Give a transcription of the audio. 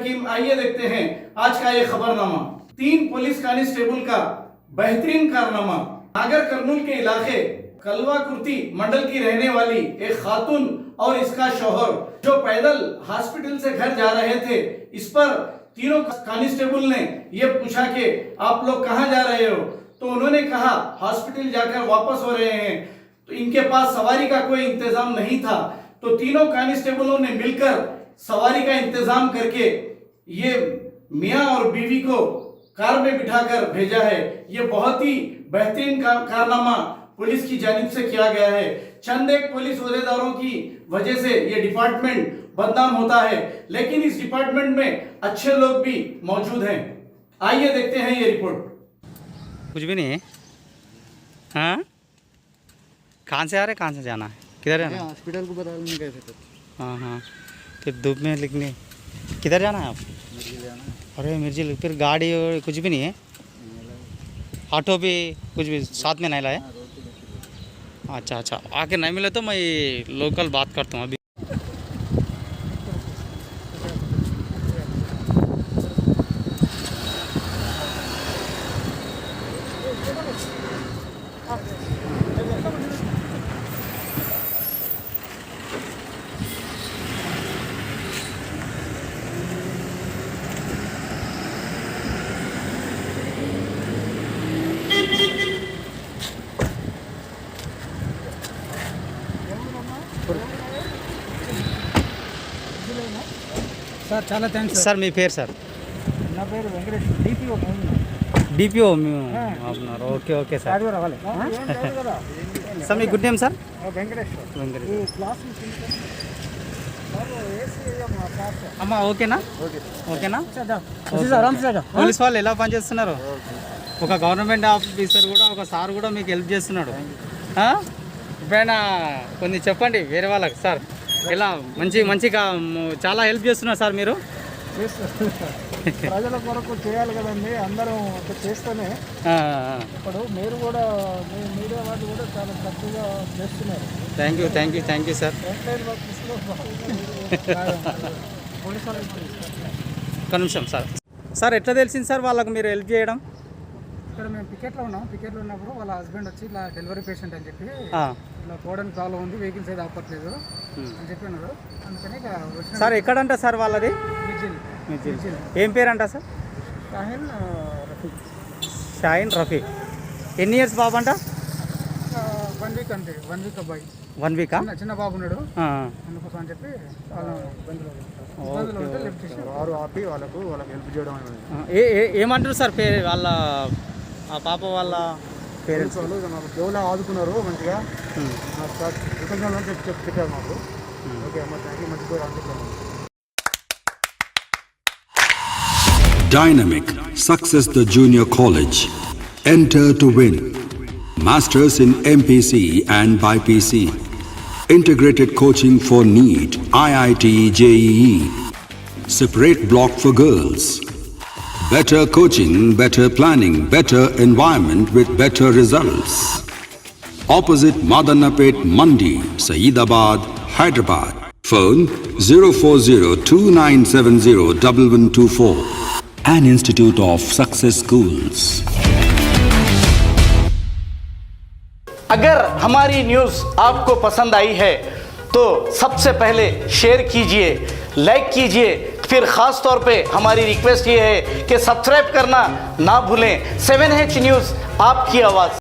रहीम। आइए देखते हैं आज का ये खबरनामा। 3 पुलिस कांस्टेबल का बेहतरीन कारनामा। नागर कर्नूल के इलाके कलवा कुर्ती मंडल की रहने वाली एक खातून और इसका शौहर जो पैदल हॉस्पिटल से घर जा रहे थे, इस पर तीनों कांस्टेबल ने ये पूछा कि आप लोग कहां जा रहे हो, तो उन्होंने कहा हॉस्पिटल जाकर वापस हो रहे हैं। तो इनके पास सवारी का कोई इंतजाम नहीं था, तो तीनों कांस्टेबलों ने मिलकर सवारी का इंतजाम करके ये मियां और बीवी को कार में बिठाकर भेजा है। ये बहुत ही बेहतरीन कारनामा पुलिस की जानिब से किया गया है। चंद एक पुलिस ओहदेदारों की वजह से ये डिपार्टमेंट बदनाम होता है, लेकिन इस डिपार्टमेंट में अच्छे लोग भी मौजूद हैं। आइए देखते हैं ये रिपोर्ट। कुछ भी नहीं है। हाँ, कहाँ से आ रहे, कहाँ से जाना है, किधर जाना है? हॉस्पिटल को बदलने गए थे। हाँ हाँ, फिर धूप में लिखने किधर जाना है आप? मिर्जी जाना है। अरे मिर्जी, फिर गाड़ी और कुछ भी नहीं है, ऑटो भी कुछ भी साथ में नहीं लाए? अच्छा अच्छा, आके नहीं मिले तो मैं लोकल बात करता हूँ अभी। సార్ చాలా థ్యాంక్స్ సార్ మీ పేరు సార్? నా పేరు వెంకటేష్, డిపిఓ. డిపిఓ అవుతున్నారు. Okay okay sir. రావాలి సార్ మీ good name sir? Venkatesh. Venkatesh. Class అమ్మా ఓకేనా? ఓకేనా? పోలీస్ వాళ్ళు ఎలా పనిచేస్తున్నారు? ఒక గవర్నమెంట్ ఆఫీసర్ కూడా, ఒక సార్ కూడా మీకు హెల్ప్ చేస్తున్నాడు. ఇప్పుడైనా కొన్ని చెప్పండి వేరే వాళ్ళకి సార్, ఇలా మంచిగా చాలా హెల్ప్ చేస్తున్నారు సార్ మీరు. ప్రజల కొరకు చేయాలి కదండి, అందరం చేస్తేనే. ఇప్పుడు మీరు కూడా మీడియా వాళ్ళు కూడా చాలా తక్కువగా చేస్తున్నారు. Thank you sir. ఒక నిమిషం సార్. సార్ ఎట్లా తెలిసింది సార్ వాళ్ళకు మీరు హెల్ప్ చేయడం? ఇక్కడ మేము పికెట్లో ఉన్నప్పుడు వాళ్ళ హస్బెండ్ వచ్చి ఇలా డెలివరీ పేషెంట్ అని చెప్పి ఇలా పోవడానికి ప్రాబ్లం ఉంది, వెహికల్స్ అయితే ఆపట్లేదు అని చెప్పి అన్నారు. అందుకని సార్ ఎక్కడంట సార్ వాళ్ళది? మిర్జిల్. ఏం పేరు అంట సార్? షాహిన్ రఫీక్. ఎన్ని ఇయర్స్ బాబు అంట? 1 వీక్ అంతే. 1 వీక్ అబ్బాయి. 1 వీకా? చిన్న బాబు ఉన్నాడు, అందుకోసం అని చెప్పి వారు ఆపి వాళ్ళకు హెల్ప్ చేయడం. ఏమంటారు సార్ పేరు వాళ్ళ, ఆ పాప వాళ్ళ పేరెంట్స్? వాళ్ళు మాకు దేవులా ఆదుకున్నారు మంచిగా, కృతజ్ఞతలు చెప్పారు మాకు. ఓకే అమ్మ, థ్యాంక్ యూ. మంచి పేరు అనుకుంటున్నాను. Dynamic Success the Junior College. Enter to win. Masters in MPC and BPC. Integrated coaching for NEET, IIT, JEE. Separate block for girls. Better coaching, better planning, better environment with better results. Opposite Madanapet Mandi, Saeedabad, Hyderabad. Phone 04029701124. An Institute of Success Schools. अगर हमारी news आपको पसंद आई है तो सबसे पहले share कीजिए, like कीजिए, फिर ख़ास तौर पे हमारी रिक्वेस्ट ये है कि सब्सक्राइब करना ना भूलें। 7H न्यूज़, आपकी आवाज़।